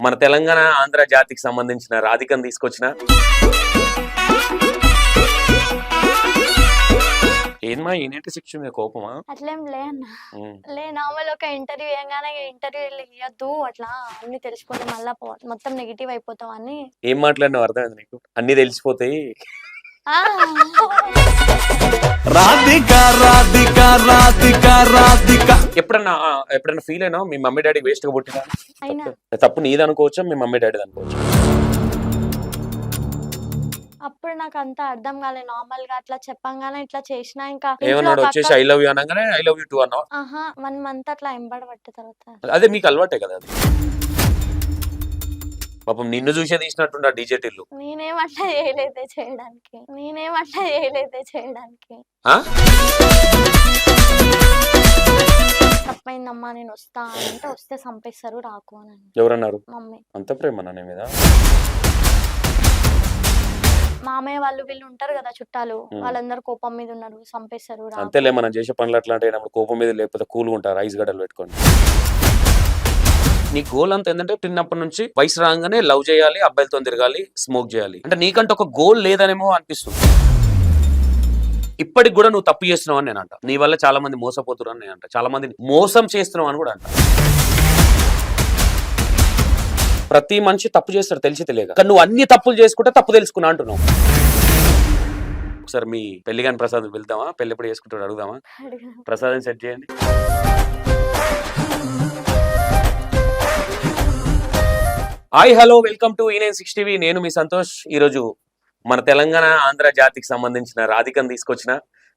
మన తెలంగాణ ఆంధ్ర జాతికి సంబంధించిన రాధికను తీసుకొచ్చిన ఏమా ఏంటి శిక్ష మీద కోపమా? అట్లేం లే అన్న. లే నార్మల్ ఒక ఇంటర్వ్యూ వేయగానే ఇంటర్వ్యూ ఇవ్వద్దు అట్లా అన్ని తెలిసిపోతే మళ్ళా మొత్తం నెగిటివ్ అయిపోతావు అని. ఏం మాట్లాడినావు అర్థమైంది నీకు? అన్ని తెలిసిపోతాయి. ఎప్పుడన్నా ఫీల్ అయినా మీ మమ్మీ డాడీ వేస్ట్ గా పుట్టినా? తప్పు నీది అనుకోవచ్చా, మీ మమ్మీ డాడీ అనుకోవచ్చు? అప్పుడు నాకు అంత అర్థం కాలేదు. నార్మల్ గా అట్లా చెప్పంగానే ఇట్లా చేసినా ఇంకా ఏమన్నాడు వచ్చేసి ఐ లవ్ యూ అనగానే ఐ లవ్ యూ టూ అన్నావు? 1 month అట్లా ఎంబడి పట్ట తర్వాత అదే మీకు అలవాటే కదా అది. పాపం నిన్ను చూసే తీసినట్టుండ డీజేటీలు. నేనేమట్లా చేయలేదే చేయడానికి తప్పైందమ్మా నేను వస్తా అంటే వస్తే చంపేస్తారు రాకు అని. ఎవరన్నారు? మమ్మీ. అంత ప్రేమ నీ మీద? మామయ్య వాళ్ళు వీళ్ళు ఉంటారు కదా చుట్టాలు, వాళ్ళందరూ కోపం మీద ఉన్నారు, చంపేస్తారు. అంతేలే, మనం చేసే పనులు అట్లాంటి కోపం మీద లేకపోతే కూల్ ఉంటారు, ఐస్ గడ్డలు పెట్టుకోండి. నీ గోల్ అంతా ఏంటంటే చిన్నప్పటి నుంచి వయసు రాగానే లవ్ చేయాలి, అబ్బాయిలతో తిరగాలి, స్మోక్ చేయాలి అంటే నీకంటే ఒక గోల్ లేదనేమో అనిపిస్తుంది. ఇప్పటికి కూడా నువ్వు తప్పు చేస్తున్నావు అని నేను అంట. నీ వల్ల చాలా మంది మోసపోతున్నారు అని నేను అంట. చాలా మంది మోసం చేస్తున్నావు అని కూడా అంట. ప్రతి మనిషి తప్పు చేస్తాడు తెలిసి తెలియక, కానీ నువ్వు అన్ని తప్పులు చేసుకుంటే తప్పు తెలుసుకున్నా అంటున్నావు. ఒకసారి మీ పెళ్లి కాని ప్రసాద్ వెళ్దామా? పెళ్లి ఎప్పుడు చేసుకుంటాడు అడుగుదామా? ప్రసాదం సెట్ చేయండి. Hi hello welcome to E9 TV. నేను మీ సంతోష్. ఈరోజు మన తెలంగాణ ఆంధ్ర జాతికి సంబంధించిన రాధికను తీసుకొచ్చిన.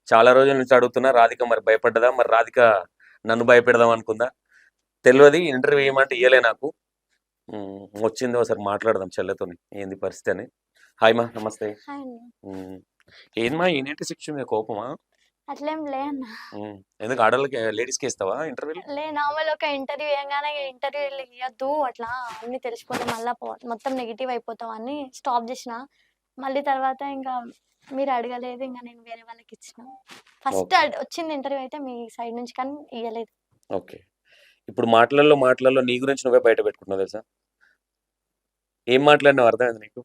చాలా రోజుల నుంచి అడుగుతున్నా, రాధిక మరి భయపడ్డదా, మరి రాధిక నన్ను భయపెడదాం అనుకుందా తెలియదు. ఇంటర్వ్యూ ఏమంటే ఇయ్యలే నాకు. వచ్చింది, ఒకసారి మాట్లాడదాం చెల్లెతోని ఏంది పరిస్థితి అని. హాయ్ మా, నమస్తే. ఏమా ఏంటి శిక్ష మీద కోపమా? అట్లేం లే అన్న. ఎందుకు ఆడవాళ్ళకి లేడీస్కి ఇస్తావా ఇంటర్వ్యూ? లే నార్మల్ ఒక ఇంటర్వ్యూ వేయగానే ఇంటర్వ్యూ ఇవ్వద్దు అట్లా అన్ని తెలిసిపోతే మళ్ళా మొత్తం నెగిటివ్ అయిపోతావు అని స్టాప్ చేసిన. మళ్ళీ తర్వాత ఇంకా మీరు అడగలేదు, ఇంకా నేను వేరే వాళ్ళకి ఇచ్చిన. ఫస్ట్ వచ్చింది ఇంటర్వ్యూ అయితే మీ సైడ్ నుంచి, కానీ ఇవ్వలేదు. ఓకే, ఇప్పుడు మాటలలో నీ గురించి నువ్వే బయట పెట్టుకుంటున్నావు తెలుసా? ఏం మాట్లాడినావు అర్థమైంది నీకు?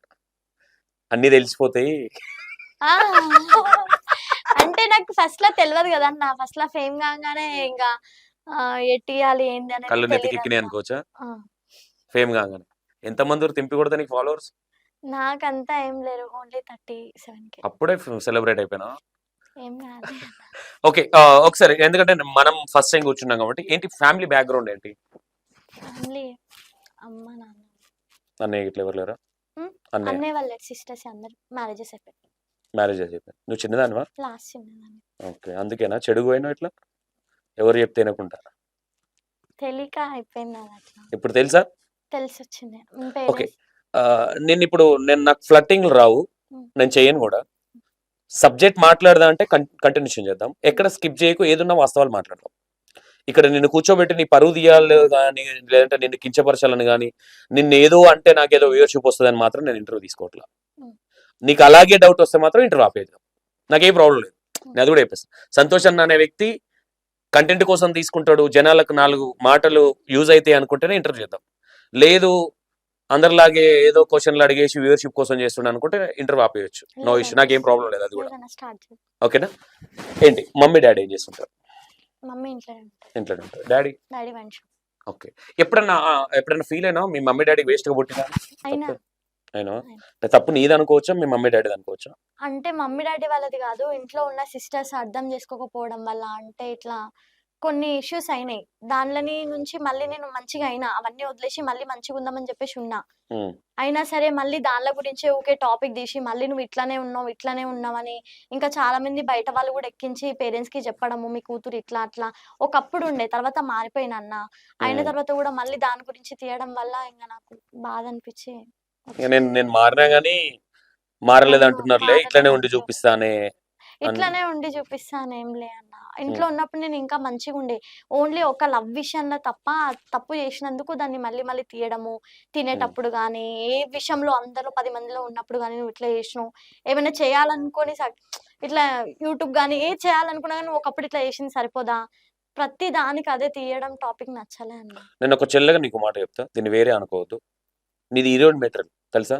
అన్ని తెలిసిపోతాయి. అంటే నాకు ఫస్ట్ లో తెలియదు కదా అన్న. ఫస్ట్ లో ఫేమ్ కాగానే ఇంకా ఎట్టియాలి ఏంది అని కళ్ళు నెత్తికెక్కినాయి అనుకోవచ్చా? ఫేమ్ కాగానే ఎంతమంది తింపి కొడతా నీకు ఫాలోవర్స్? నాకంతా ఏం లేరు, ఓన్లీ 37K. అప్పుడే సెలబ్రేట్ అయిపోయినా? ఏం కాదు. ఓకే, ఒకసారి ఎందుకంటే మనం ఫస్ట్ టైం కూర్చున్నాం కాబట్టి ఏంటి ఫ్యామిలీ బ్యాక్గ్రౌండ్ ఏంటి? ఫ్యామిలీ అమ్మ నాన్న అన్నయ్య ఇట్లా ఎవరు లేరా? అన్నయ్య వాళ్ళ సిస్టర్స్ అందరు మ్యారేజెస్ అయిపోయాయి. మ్యారేజెస్ అయిపోయాయి. నువ్వు చిన్నదానివా? లాస్ట్ చిన్నదాన్ని. ఓకే, అందుకేనా చెడు పోయినా ఇట్లా ఎవరు చెప్తే వినకుండా? తెలియక అయిపోయింది అట్లా. ఇప్పుడు తెలుసా? తెలిసి వచ్చింది. ఓకే, నేను నాకు ఫ్లట్టింగ్లు రావు, నేను చేయను కూడా. సబ్జెక్ట్ మాట్లాడదా అంటే కంటిన్యూషన్ చేద్దాం, ఎక్కడ స్కిప్ చేయకు, ఏదున్నా వాస్తవాలు మాట్లాడదాం. ఇక్కడ నిన్ను కూర్చోబెట్టి నీ పరువు తీయాలి కానీ, లేదంటే నిన్ను కించపరచాలని కానీ, నిన్ను ఏదో అంటే నాకేదో వ్యూవర్షిప్ వస్తుందని మాత్రం నేను ఇంటర్వ్యూ తీసుకోవట్లా. నీకు అలాగే డౌట్ వస్తే మాత్రం ఇంటర్వ్యూ ఆపేద్దాం, నాకేం ప్రాబ్లం లేదు. నేను అది కూడా చెప్పేస్తాను. సంతోష్ అన్న అనే వ్యక్తి కంటెంట్ కోసం తీసుకుంటాడు, జనాలకు 4 మాటలు యూజ్ అయితే అనుకుంటేనే ఇంటర్వ్యూ చేద్దాం. లేదు అందరిలాగే ఏదో క్వశ్చన్లు అడిగేసి వ్యూవర్షిప్ కోసం చేస్తుండే అనుకుంటే ఇంటర్వ్యూ ఆపేయచ్చు, నో ఇష్యూ, నాకేం ప్రాబ్లం లేదు. అది కూడా ఓకేనా? ఏంటి మమ్మీ డాడీ ఏం చేస్తుంటారు? మమ్మీ ఇంట్లో ఉంటారు, డాడీ ఓకే. ఎప్పుడన్నా ఫీల్ అయినా మీ మమ్మీ డాడీ వేస్ట్ గా పుట్టినా? అయినా తప్పు నీది అనుకోవచ్చా, మీ మమ్మీ డాడీ అనుకోవచ్చా? అంటే మమ్మీ డాడీ వాళ్ళది కాదు, ఇంట్లో ఉన్న సిస్టర్స్ అర్థం చేసుకోకపోవడం వల్ల అంటే ఇట్లా కొన్ని ఇష్యూస్ అయినాయి. దానిలోని నుంచి మళ్ళీ నేను మంచిగా అయినా, అవన్నీ వదిలేసి మళ్ళీ మంచిగా ఉందామని చెప్పేసి ఉన్నా. అయినా సరే మళ్ళీ దానిల గురించే ఊకే టాపిక్ తీసి మళ్ళీ నువ్వు ఇట్లానే ఉన్నావని ఇంకా చాలా మంది బయట వాళ్ళు కూడా ఎక్కించి పేరెంట్స్ కి చెప్పడము, మీ కూతురు ఇట్లా అట్లా. ఒకప్పుడు ఉండే, తర్వాత మారిపోయిన అన్న. అయిన తర్వాత కూడా మళ్ళీ దాని గురించి తీయడం వల్ల ఇంకా నాకు బాధ అనిపించి నేను మారినా గానీ మారలేదు అంటున్నారులే, ఇట్లానే ఉండి చూపిస్తానే. ఇట్లానే ఉండి చూపిస్తానేం లే అన్న. ఇంట్లో ఉన్నప్పుడు నేను ఇంకా మంచిగా ఉండే, ఓన్లీ ఒక లవ్ విషయంలో తప్ప తప్పు చేసినందుకు దాన్ని మళ్ళీ మళ్ళీ తీయడము, తినేటప్పుడు కానీ ఏ విషయంలో అందరూ 10 మందిలో ఉన్నప్పుడు కానీ నువ్వు ఇట్లా చేసినావు, ఏమైనా చేయాలనుకొని ఇట్లా యూట్యూబ్ కానీ ఏ చేయాలనుకున్నా కానీ ఒకప్పుడు ఇట్లా చేసింది సరిపోదా, ప్రతి దానికి అదే తీయడం టాపిక్ నచ్చలే అన్న. నేను ఒక చెల్లెగా నీకు మాట చెప్తా, దీన్ని వేరే అనుకోవద్దు. నీది హీరోయిన్ మెటీరియల్ తెలుసా?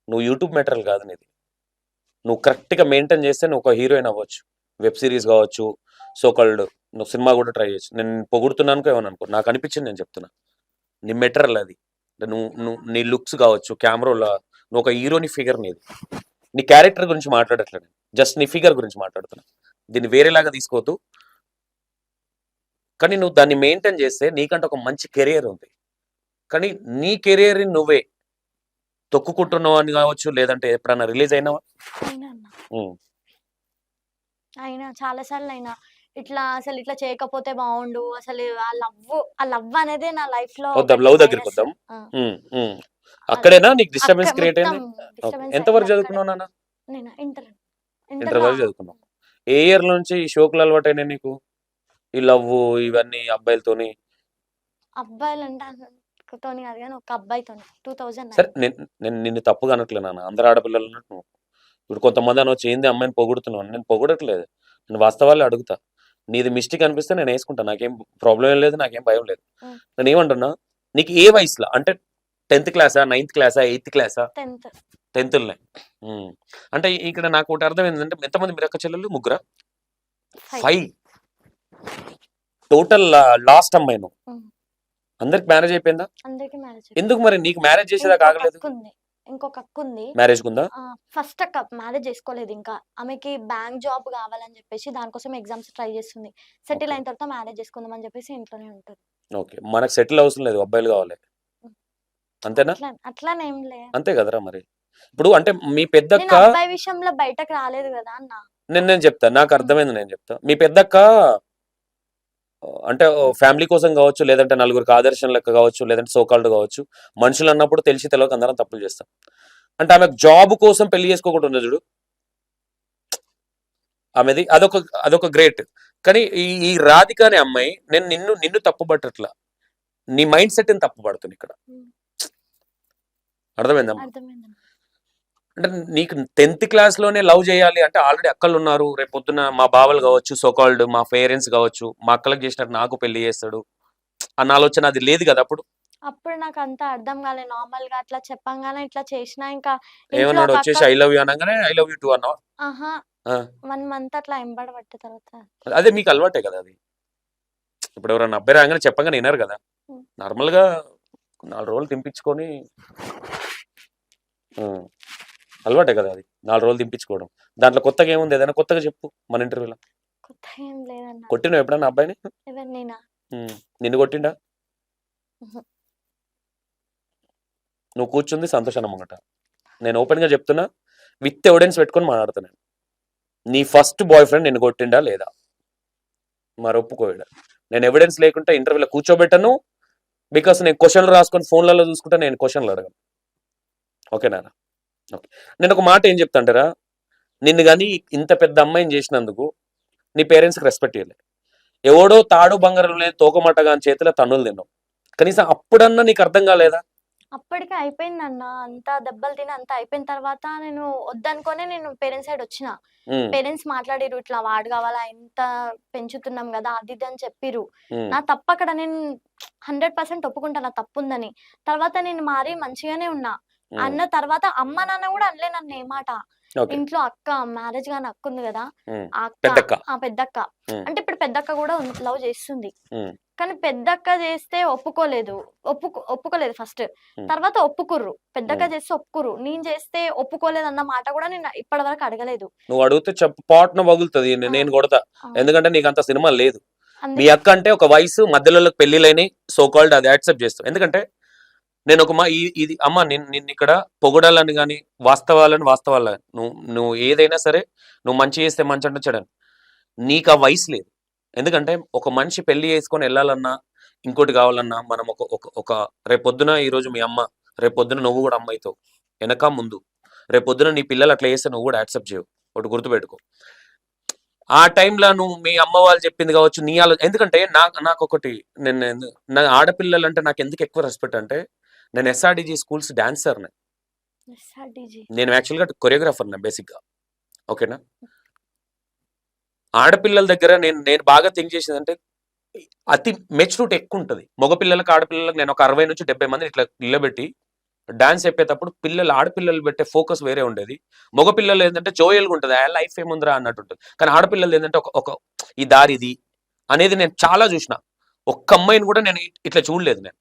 నువ్వు యూట్యూబ్ మెటీరియల్ కాదు నీది. నువ్వు కరెక్ట్గా మెయింటైన్ చేస్తే నువ్వు ఒక హీరోయిన్ అవ్వచ్చు. వెబ్ సిరీస్ కావచ్చు, సోకాల్డ్ నువ్వు సినిమా కూడా ట్రై చేయొచ్చు. నేను పొగుడుతున్నానుకో ఏమని అనుకో, నాకు అనిపించింది నేను చెప్తున్నా. నీ మెటీరియల్ అది. నువ్వు నువ్వు నీ లుక్స్ కావచ్చు, కెమెరాలో నువ్వు ఒక హీరోని ఫిగర్ నీది. నీ క్యారెక్టర్ గురించి మాట్లాడట్లేదు, జస్ట్ నీ ఫిగర్ గురించి మాట్లాడుతున్నా. దీన్ని వేరేలాగా తీసుకోవద్దు. కానీ నువ్వు దాన్ని మెయింటైన్ చేస్తే నీకంటే ఒక మంచి కెరియర్ ఉంది. కానీ నీ కెరియర్ని నువ్వే తొక్కుకుంటున్నావు అని కావచ్చు, లేదంటే ఎప్పుడన్నా రిలీజ్ అయినావా? అయినా అన్న అయినా చాలా సార్లు అయినా ఇట్లా అసలు ఇట్లా చేయకపోతే బాగుండు, అసలు ఆ లవ్ అనేది నా లైఫ్ లో వద్దాం, పెద్ద లవ్ దగ్గరికి మైనస్. వద్దాం. అక్కడేనా నీకు డిస్టర్బెన్స్ అక్కడ క్రియేట్ మొత్తం అయింది? డిస్టర్బెన్స్ ఎంతవరకు అయింది అక్కడే. చదువుకున్నావు నాన్న? నేను ఇంటర్ ఇంటర్ వరకు చదువుకున్నావు. ఏ ఇయర్ నుంచి ఈ షోకులు అలవాటైనాయి నీకు? ఈ లవ్ ఇవన్నీ అబ్బాయిలతోని? అబ్బాయిలు అంటే తోని కాదు కానీ ఒక అబ్బాయితో 2009. సరే, నేను నిన్ను తప్పుగా అనట్లే నాన్న, అందరు ఆడపిల్లలు అన్నట్టు నువ్వు. ఇప్పుడు కొంతమంది అనొచ్చు ఏంది అమ్మాయిని పొగుడుతున్నావు. నేను పొగడట్లేదు, నేను వాస్తవాలే అడుగుతా. నీది మిస్టేక్ అనిపిస్తే నేను వేసుకుంటా, నాకేం ప్రాబ్లం ఏం లేదు, నాకేం భయం లేదు. నేను ఏమంటున్నా, నీకు ఏ వయసులో అంటే 10th క్లాసా, 9th క్లాసా, 8th క్లాసా? 10th. 10th అంటే ఇక్కడ నాకు ఒకటి అర్థం ఏంటంటే, ఎంతమంది మీరు అక్క చెల్లెలు? ముగ్గురా? 5 టోటల్. లాస్ట్ అమ్మాయి నువ్వు. అందరికి మ్యారేజ్ అయిపోయిందా? అందరికి మ్యారేజ్. ఎందుకు మరి నీకు మ్యారేజ్ చేసేదాకా ఆగలేదు? ఇంకొక అక్క ఉంది. మ్యారేజ్ కుందా? ఫస్ట్ అక్క మ్యారేజ్ చేసుకోలేదు ఇంకా. ఆమెకి బ్యాంక్ జాబ్ కావాలని చెప్పేసి దానికోసం ఎగ్జామ్స్ ట్రై చేస్తుంది. సెటిల్ అయిన తర్వాత మ్యారేజ్ చేసుకుందాం అని చెప్పేసి ఇంట్లోనే ఉంటుంది. ఓకే, మనకు సెటిల్ అవసరం లేదు, అబ్బాయిలు కావాలి అంతేనా? అట్లానేం లేదు. అంతే కదరా మరి. ఇప్పుడు అంటే మీ పెద్దక్క, అబ్బాయి విషయంలో బయటకు రాలేదు కదా అన్న. నేను చెప్తా, నాకు అర్థమైంది, నేను చెప్తా. మీ పెద్దక్క అంటే ఫ్యామిలీ కోసం కావచ్చు, లేదంటే నలుగురికి ఆదర్శం లెక్క కావచ్చు, లేదంటే సోకాల్డ్ కావచ్చు, మనుషులు అన్నప్పుడు తెలిసి తెలియక అందరం తప్పులు చేస్తాం. అంటే ఆమె జాబ్ కోసం పెళ్లి చేసుకోకుండా ఉన్నది చూడు, ఆమెది అదొక గ్రేట్. కానీ ఈ రాధిక అనే అమ్మాయి, నేను నిన్ను తప్పు పట్టట్లా, నీ మైండ్ సెట్ ని తప్పు పడుతుంది ఇక్కడ. అర్థమైందమ్మా? అంటే నీకు 10th క్లాస్లోనే లవ్ చేయాలి అంటే ఆల్రెడీ అక్కలు ఉన్నారు, రేపు పొద్దున మా బావలు కావచ్చు, సోకాల్డ్ మా పేరెంట్స్ కావచ్చు, మా అక్కలకు చేసినట్టు నాకు పెళ్లి చేస్తాడు అన్న ఆలోచన అది లేదు కదా అప్పుడు నాకు అంత అర్థం కాలేదు. నార్మల్ గా అట్లా చెప్పంగానే ఇట్లా చేసినా ఇంకా ఏమన్నాడు వచ్చేసి ఐ లవ్ యూ అనగానే ఐ లవ్ యూ టూ అన్నావా? 1 month అట్లా ఎంబడబట్టే తర్వాత అదే మీకు అలవాటే కదా అది. ఇప్పుడు ఎవరన్నా అబ్బాయి రాగానే చెప్పంగానే వినరు కదా, నార్మల్ గా 4 రోజులు తినిపించుకొని అలవాటే కదా అది, 4 రోజులు తినిపించుకోవడం. దాంట్లో కొత్తగా ఏముంది? ఏదైనా కొత్తగా చెప్పు మన ఇంటర్వ్యూలో. కొత్త ఏం లేదన్న. కొట్టినావు ఎప్పుడన్నా అబ్బాయిని? ఎవరినైనా? నిన్ను కొట్టిండా? నువ్వు కూర్చుంది సంతోష్ అన్నమాట. నేను ఓపెన్ గా చెప్తున్నా, విత్ ఎవిడెన్స్ పెట్టుకొని మాట్లాడుతున్నాను. నీ ఫస్ట్ బాయ్ ఫ్రెండ్ నిన్ను కొట్టిండా లేదా? మరి ఒప్పుకోడా? నేను ఎవిడెన్స్ లేకుంటే ఇంటర్వ్యూలో కూర్చోబెట్టను, బికాస్ నేను క్వశ్చన్లు రాసుకొని ఫోన్లలో చూసుకుంటే నేను క్వశ్చన్లు అడగను. ఓకేనా? ఓకే, నేను ఒక మాట ఏం చెప్తాంటారా, నిన్ను కానీ ఇంత పెద్ద అమ్మాయిని చేసినందుకు నీ పేరెంట్స్కి రెస్పెక్ట్ ఇవ్వలే. ఎవడో తాడు బంగారం లేదు తోకమట్టగా అని చేతిలో తన్నులు తిన్నావు. కనీసం అప్పుడన్నా నీకు అర్థం కాలేదా? అప్పటికే అయిపోయిందన్న. అంత దెబ్బలు తిని అంత అయిపోయిన తర్వాత నేను వద్దనుకోనే నేను పేరెంట్స్ సైడ్ వచ్చిన. పేరెంట్స్ మాట్లాడిరు, ఇట్లా వాడు కావాలా, ఎంత పెంచుతున్నాం కదా అది ఇది అని చెప్పిరు. నా తప్పు అక్కడ నేను 100% ఒప్పుకుంటా నా తప్పు ఉందని. తర్వాత నేను మారి మంచిగానే ఉన్నా. అన్న తర్వాత అమ్మ నాన్న కూడా అనలే నన్ను ఏ మాట. ఇంట్లో అక్క మ్యారేజ్ గాని అక్క ఉంది కదా, ఆ పెద్దక్క అంటే ఇప్పుడు పెద్దక్క కూడా లవ్ చేస్తుంది. కానీ పెద్దక్క చేస్తే ఒప్పుకోలేదు ఫస్ట్. తర్వాత ఒప్పుకుర్రు. పెద్దక్క చేస్తే ఒప్పుకుర్రు. నేను చేస్తే ఒప్పుకోలేదు అన్న మాట కూడా నేను ఇప్పటి వరకు అడగలేదు. నువ్వు అడిగితే పాటను పగులుతుంది, నేను కొడతా. ఎందుకంటే నీకు అంత సినిమా లేదు. మీ అక్క అంటే ఒక వయసు మధ్యలో పెళ్లిలేని సోకాల్డ్ అది యాక్సెప్ట్ చేస్తావు. ఎందుకంటే నేను ఒక ఇది అమ్మ నిన్ను ఇక్కడ పొగడాలని కానీ వాస్తవాలని నువ్వు ఏదైనా సరే నువ్వు మంచి చేస్తే మంచి అంటే చెడని, నీకు ఆ వయసు లేదు. ఎందుకంటే ఒక మనిషి పెళ్లి చేసుకొని వెళ్ళాలన్నా ఇంకోటి కావాలన్నా మనం ఒక రేపొద్దున ఈరోజు మీ అమ్మ, రేపొద్దున నువ్వు కూడా అమ్మాయితో వెనక ముందు, రేపొద్దున నీ పిల్లలు అట్లా చేస్తే నువ్వు కూడా యాక్సెప్ట్ చేయవు. ఒకటి గుర్తుపెట్టుకో. ఆ టైంలో నువ్వు మీ అమ్మ వాళ్ళు చెప్పింది కావచ్చు, నీ ఎందుకంటే నాకు ఒకటి, నా ఆడపిల్లలు అంటే నాకు ఎందుకు ఎక్కువ రెస్పెక్ట్ అంటే, నేను ఎస్ఆర్డిజి స్కూల్స్ డాన్సర్ని. నేను యాక్చువల్గా కొరియోగ్రాఫర్ని బేసిక్గా. ఓకేనా? ఆడపిల్లల దగ్గర నేను బాగా థింక్ చేసేది అంటే అతి మెచ్యూరిటీ ఎక్కువ ఉంటుంది. మగపిల్లలకు ఆడపిల్లలకు నేను ఒక 60 నుంచి 70 మందిని ఇట్లా నిలబెట్టి డాన్స్ చెప్పేటప్పుడు ఆడపిల్లలు పెట్టే ఫోకస్ వేరే ఉండేది. మగ పిల్లలు ఏంటంటే జోయల్గా ఉంటుంది, ఆ లైఫ్ ఏముందిరా అన్నట్టు ఉంటుంది. కానీ ఆడపిల్లలు ఏంటంటే ఒక ఒక ఈ దారి ఇది అనేది నేను చాలా చూసిన. ఒక్క అమ్మాయిని కూడా నేను ఇట్లా చూడలేదు నేను.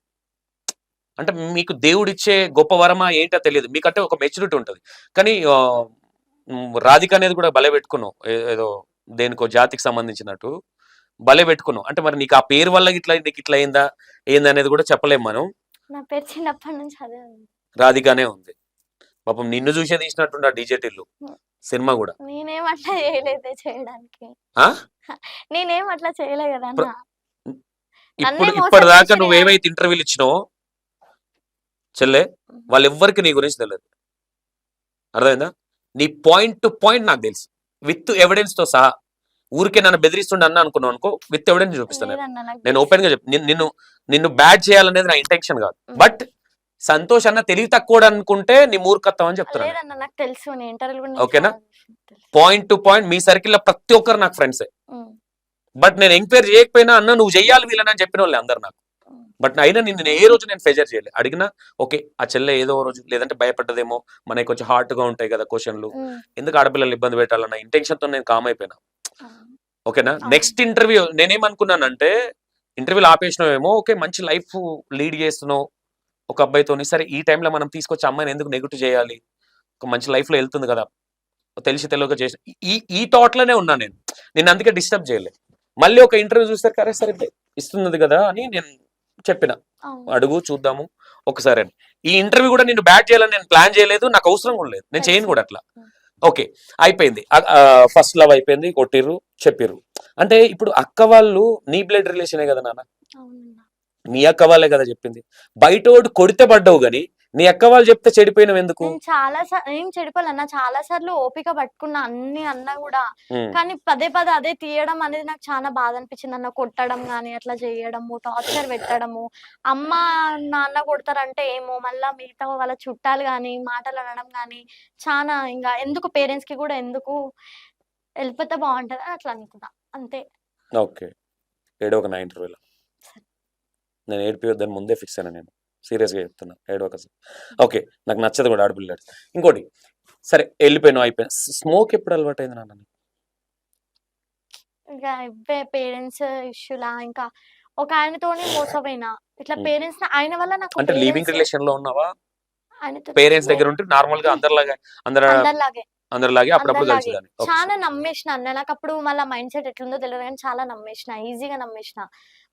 అంటే మీకు దేవుడిచ్చే గొప్ప వరమా ఏంటో తెలియదు, మీకంటే ఒక మెచ్యూరిటీ ఉంటుంది. కానీ రాధిక అనేది కూడా భలే పెట్టుకున్నావు, ఏదో దేనికో జాతికి సంబంధించినట్టు భలే పెట్టుకున్నావు. అంటే మరి నీకు ఆ పేరు వల్ల నీకు ఇట్లా అయిందా ఏందనేది కూడా చెప్పలేము మనం. నా పేరు చిన్నప్పటి నుంచి అదే ఉంది. రాధికానే ఉంది. పాపం నిన్ను చూసే తీసినట్టుండ డీజేటిల్లు సినిమా కూడా. నేనేం అట్లా చేయలేదే చేయడానికి. ఆ నేనేం అట్లా చేయలే కదా అన్న. ఇప్పుడు ఇప్పటిదాకా నువ్వేమైతే ఇంటర్వ్యూలు ఇచ్చినావో చెల్లె, వాళ్ళెవ్వరికి నీ గురించి తెలియదు. అర్థమైందా? నీ పాయింట్ టు పాయింట్ నాకు తెలుసు, విత్ ఎవిడెన్స్ తో సహా. ఊరికే నన్ను బెదిరిస్తుండ అన్న అనుకున్నావు అనుకో, విత్ ఎవిడెన్స్ చూపిస్తాను నేను ఓపెన్ గా చెప్పి. నిన్ను బ్యాడ్ చేయాలనేది నా ఇంటెన్షన్ కాదు. బట్ సంతోష్ అన్న తెలివి తక్కువ అనుకుంటే నీ మూర్ఖత్వం అని చెప్తున్నాను. నాకు తెలుసు. ఓకేనా? Point to point me circle లో ప్రతి ఒక్కరు నాకు ఫ్రెండ్సే. బట్ నేను ఎంక్వైరీ చేయకపోయినా అన్న నువ్వు చెయ్యాలి వీళ్ళని చెప్పిన వాళ్ళు అందరు నాకు. బట్ అయినా నేను ఏ రోజు నేను ఫెజర్ చేయలేదు. అడిగినా ఓకే ఆ చెల్లె ఏదో రోజు లేదంటే భయపడ్డదేమో, మనకి కొంచెం హార్ట్ గా ఉంటాయి కదా క్వశ్చన్లు, ఎందుకు ఆడపిల్లలు ఇబ్బంది పెట్టాలన్న ఇంటెన్షన్ తో నేను కామ్ అయిపోయినా. ఓకేనా? నెక్స్ట్ ఇంటర్వ్యూ నేనేమనుకున్నానంటే, ఇంటర్వ్యూలు ఆపేసినావేమో, ఓకే మంచి లైఫ్ లీడ్ చేస్తున్నావు ఒక అబ్బాయితోని, సరే ఈ టైంలో మనం తీసుకొచ్చి అమ్మాయిని ఎందుకు నెగిటివ్ చేయాలి, ఒక మంచి లైఫ్ లో వెళ్తుంది కదా, తెలిసి తెలియక చేసిన ఈ థాట్ లోనే ఉన్నా నేను. అందుకే డిస్టర్బ్ చేయలేదు. మళ్ళీ ఒక ఇంటర్వ్యూ చూస్తే కరెక్ట్ సరే ఇస్తున్నది కదా అని నేను చెప్పిన, అడుగు చూద్దాము ఒకసారి అని. ఈ ఇంటర్వ్యూ కూడా నేను బ్యాట్ చేయాలని నేను ప్లాన్ చేయలేదు, నాకు అవసరం కూడా లేదు, నేను చేయను కూడా అట్లా. ఓకే అయిపోయింది, ఫస్ట్ లవ్ అయిపోయింది, కొట్టిర్రు చెప్పిర్రు. అంటే ఇప్పుడు అక్క వాళ్ళు నీ బ్లడ్ రిలేషనే కదా నాన్న, నీ అక్క వాళ్ళే కదా చెప్పింది. బయటోడు కొడితే పడ్డావు గాని నీ అక్క వాళ్ళు చెప్తే చెడిపోయినవు ఎందుకు? నేను చెడిపోలేనా, చాలా సార్లు ఓపిక పట్టుకున్నా అన్ని అన్నా కూడా, కానీ పదే పదే అదే తీయడం అనేది నాకు చాలా బాధ అనిపించింది అన్న. కొట్టడం గానీ అట్లా చేయడము, టార్చర్ పెట్టడము. అమ్మ నాన్న కొడతారంటే ఏమో, మళ్ళా మిగతా వాళ్ళ చుట్టాలు గానీ మాటలు అనడం గానీ చాలా, ఇంకా ఎందుకు పేరెంట్స్ కి కూడా ఎందుకు, వెళ్ళిపోతే బాగుంటది అని అట్లా అనుకున్నా అంతే. ఓకే ఏడో ఒక నా ఇంటర్వ్యూలో నేను ఏడిపోద్దని ముందే ఫిక్స్ అయినా, నేను సీరియస్గా చెప్తున్నా, ఏడవక. ఓకే నాకు నచ్చదు కూడా ఆడపిల్లాడు. ఇంకోటి సరే వెళ్ళిపోయినావు అయిపోయినా, స్మోక్ ఎప్పుడు అలవాటు అయింది నాన్న? ఇంకా పేరెంట్స్ ఇష్యూలా, ఇంకా ఒక ఆయనతోనే మోసపోయినా ఇట్లా పేరెంట్స్ ఆయన వల్ల నాకు. అంటే లివింగ్ రిలేషన్ లో ఉన్నావా? పేరెంట్స్ దగ్గర ఉంటే నార్మల్ గా అందరిలాగే అప్పుడప్పుడు కలిసిదాన్ని. చాలా నమ్మేసిన అన్న. నాకు అప్పుడు మళ్ళీ మైండ్ సెట్ ఎట్లుందో తెలియదు కానీ చాలా నమ్మేసిన, ఈజీగా నమ్మేసిన.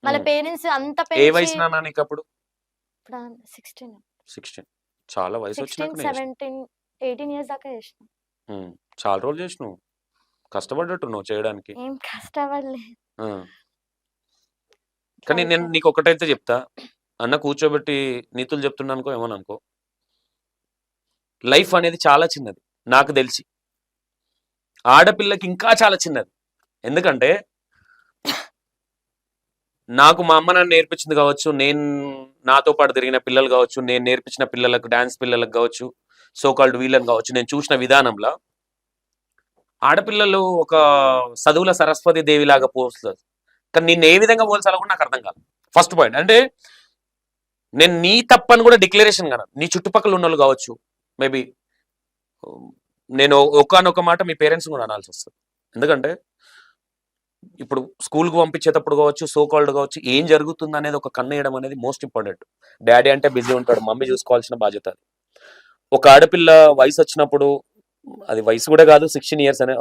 మళ్ళీ పేరెంట్స్ అంత ఏ వయసు నాన్న నీకు అప్పుడు? 16 చాలా వయసు వచ్చినాక 17 18 ఇయర్స్ దాకా చేసిన. చాలా రోజులు చేసినావు, కష్టపడ్డట్టు నువ్వు చేయడానికి. ఏం కష్టపడలే. కానీ నేను నీకు ఒకటైతే చెప్తా, అన్న కూర్చోబెట్టి నీతులు చెప్తున్నా అనుకో, ఏమని అనుకో, లైఫ్ అనేది చాలా చిన్నది నాకు తెలిసి, ఆడపిల్లకి ఇంకా చాలా చిన్నది. ఎందుకంటే నాకు మా అమ్మ నన్ను నేర్పించింది కావచ్చు, నేను నాతో పాటు తిరిగిన పిల్లలు కావచ్చు, నేను నేర్పించిన పిల్లలకు, డాన్స్ పిల్లలకు కావచ్చు, సోకాల్డ్ వీళ్ళని కావచ్చు, నేను చూసిన విధానంలో ఆడపిల్లలు ఒక చదువుల సరస్వతి దేవి లాగా పోస్తుంది. కానీ నిన్ను ఏ విధంగా పోల్చాలో కూడా నాకు అర్థం కాదు. ఫస్ట్ పాయింట్ అంటే నేను నీ తప్పని కూడా డిక్లరేషన్ కదా, నీ చుట్టుపక్కల ఉన్న వాళ్ళు కావచ్చు, మేబీ నేను ఒకానొక మాట మీ పేరెంట్స్ కూడా అనాల్సి వస్తుంది. ఎందుకంటే ఇప్పుడు స్కూల్కి పంపించేటప్పుడు కావచ్చు, సోకాల్డ్ కావచ్చు, ఏం జరుగుతుంది అనేది ఒక కన్నేయడం అనేది మోస్ట్ ఇంపార్టెంట్. డాడీ అంటే బిజీ ఉంటాడు, మమ్మీ చూసుకోవాల్సిన బాధ్యత అది. ఒక ఆడపిల్ల వయసు వచ్చినప్పుడు, అది వయసు కూడా కాదు, 16 years అనే